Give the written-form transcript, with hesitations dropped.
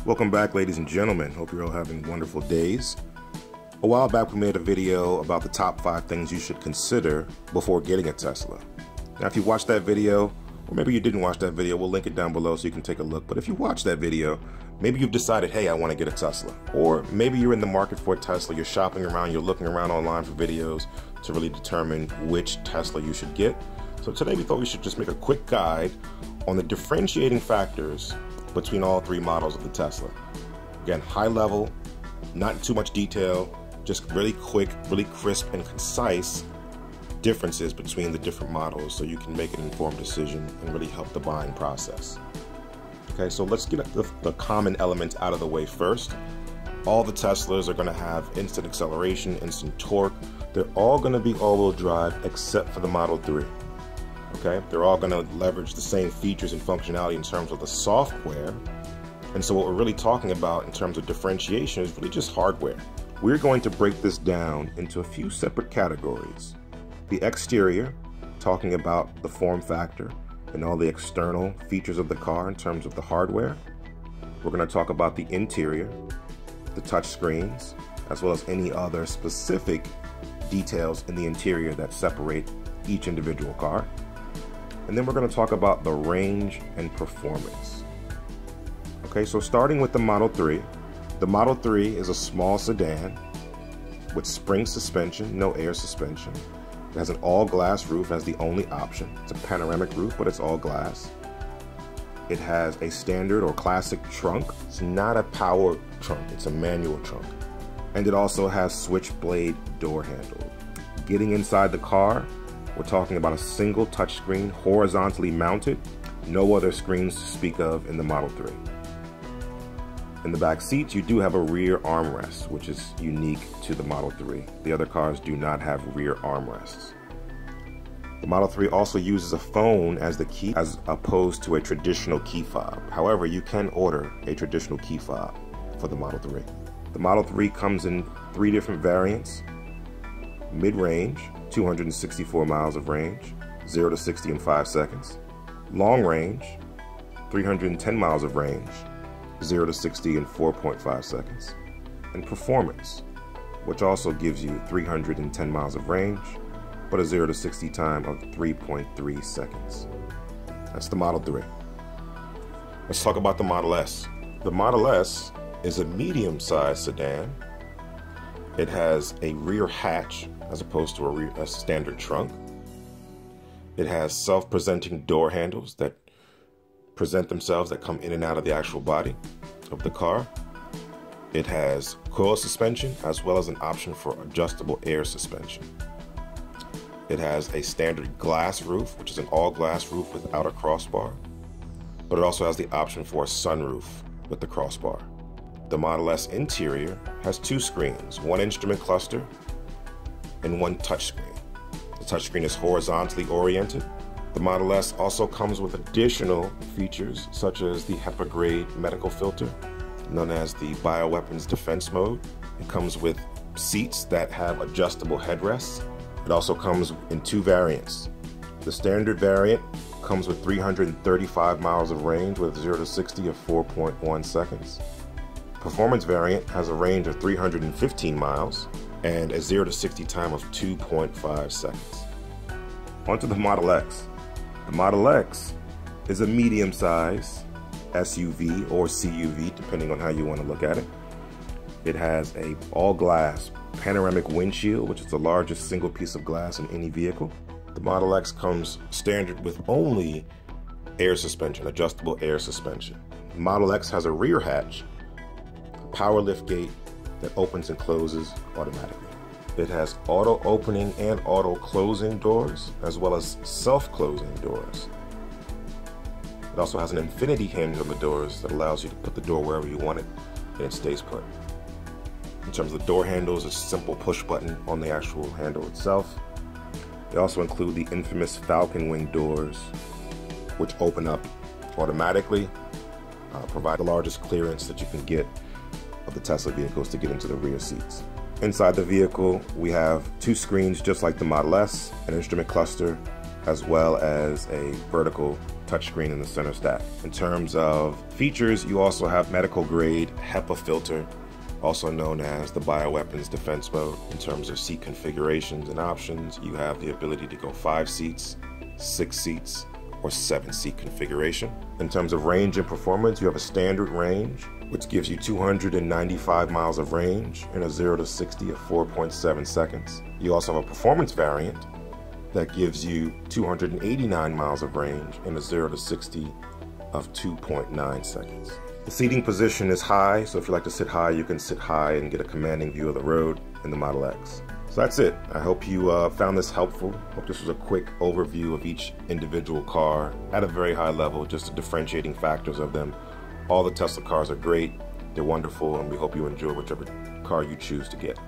Welcome back, ladies and gentlemen. Hope you're all having wonderful days. A while back we made a video about the top 5 things you should consider before getting a Tesla. Now if you watched that video, or maybe you didn't watch that video, we'll link it down below so you can take a look. But if you watched that video, maybe you've decided, hey, I want to get a Tesla. Or maybe you're in the market for a Tesla, you're shopping around, you're looking around online for videos to really determine which Tesla you should get. So today we thought we should just make a quick guide on the differentiating factors between all 3 models of the Tesla. Again, high level, not too much detail, just really quick, really crisp and concise differences between the different models so you can make an informed decision and really help the buying process. Okay, so let's get the common elements out of the way first. All the Teslas are going to have instant acceleration, instant torque. They're all going to be all-wheel drive except for the Model 3. Okay, they're all going to leverage the same features and functionality in terms of the software. And so what we're really talking about in terms of differentiation is really just hardware. We're going to break this down into a few separate categories. The exterior, talking about the form factor and all the external features of the car in terms of the hardware. We're going to talk about the interior, the touch screens, as well as any other specific details in the interior that separate each individual car. And then we're going to talk about the range and performance. Okay, so starting with the Model 3. The Model 3 is a small sedan with spring suspension, no air suspension. It has an all-glass roof as the only option. It's a panoramic roof, but it's all glass. It has a standard or classic trunk. It's not a power trunk, it's a manual trunk. And it also has switchblade door handles. Getting inside the car, we're talking about a single touchscreen, horizontally mounted. No other screens to speak of in the Model 3. In the back seats, you do have a rear armrest, which is unique to the Model 3. The other cars do not have rear armrests. The Model 3 also uses a phone as the key, as opposed to a traditional key fob. However, you can order a traditional key fob for the Model 3. The Model 3 comes in 3 different variants. Mid-range, 264 miles of range, 0 to 60 in 5 seconds. Long range, 310 miles of range, 0 to 60 in 4.5 seconds. And performance, which also gives you 310 miles of range, but a 0 to 60 time of 3.3 seconds. That's the Model 3. Let's talk about the Model S. The Model S is a medium-sized sedan. It has a rear hatch as opposed to a standard trunk. It has self-presenting door handles that present themselves, that come in and out of the actual body of the car. It has coil suspension as well as an option for adjustable air suspension. It has a standard glass roof, which is an all-glass roof without a crossbar, but it also has the option for a sunroof with the crossbar. The Model S interior has 2 screens, 1 instrument cluster and 1 touchscreen. The touchscreen is horizontally oriented. The Model S also comes with additional features such as the HEPA grade medical filter, known as the bioweapons defense mode. It comes with seats that have adjustable headrests. It also comes in 2 variants. The standard variant comes with 335 miles of range with 0 to 60 of 4.1 seconds. Performance variant has a range of 315 miles and a 0 to 60 time of 2.5 seconds. Onto the Model X. The Model X is a medium-sized SUV or CUV, depending on how you want to look at it. It has a all-glass panoramic windshield, which is the largest single piece of glass in any vehicle. The Model X comes standard with only air suspension, adjustable air suspension. The Model X has a rear hatch, power lift gate that opens and closes automatically. It has auto opening and auto closing doors, as well as self-closing doors. It also has an infinity hinge on the doors that allows you to put the door wherever you want it, and it stays put. In terms of the door handles, it's a simple push button on the actual handle itself. They also include the infamous Falcon Wing doors, which open up automatically, provide the largest clearance that you can get of the Tesla vehicles to get into the rear seats. Inside the vehicle, we have 2 screens just like the Model S, an instrument cluster, as well as a vertical touchscreen in the center stack. In terms of features, you also have medical grade HEPA filter, also known as the bioweapons defense mode. In terms of seat configurations and options, you have the ability to go 5 seats, 6 seats, or 7-seat configuration. In terms of range and performance, you have a standard range, which gives you 295 miles of range in a 0 to 60 of 4.7 seconds. You also have a performance variant that gives you 289 miles of range in a 0 to 60 of 2.9 seconds. The seating position is high, so if you like to sit high, you can sit high and get a commanding view of the road in the Model X. So that's it. I hope you found this helpful. Hope this was a quick overview of each individual car at a very high level, just the differentiating factors of them. All the Tesla cars are great, they're wonderful, and we hope you enjoy whichever car you choose to get.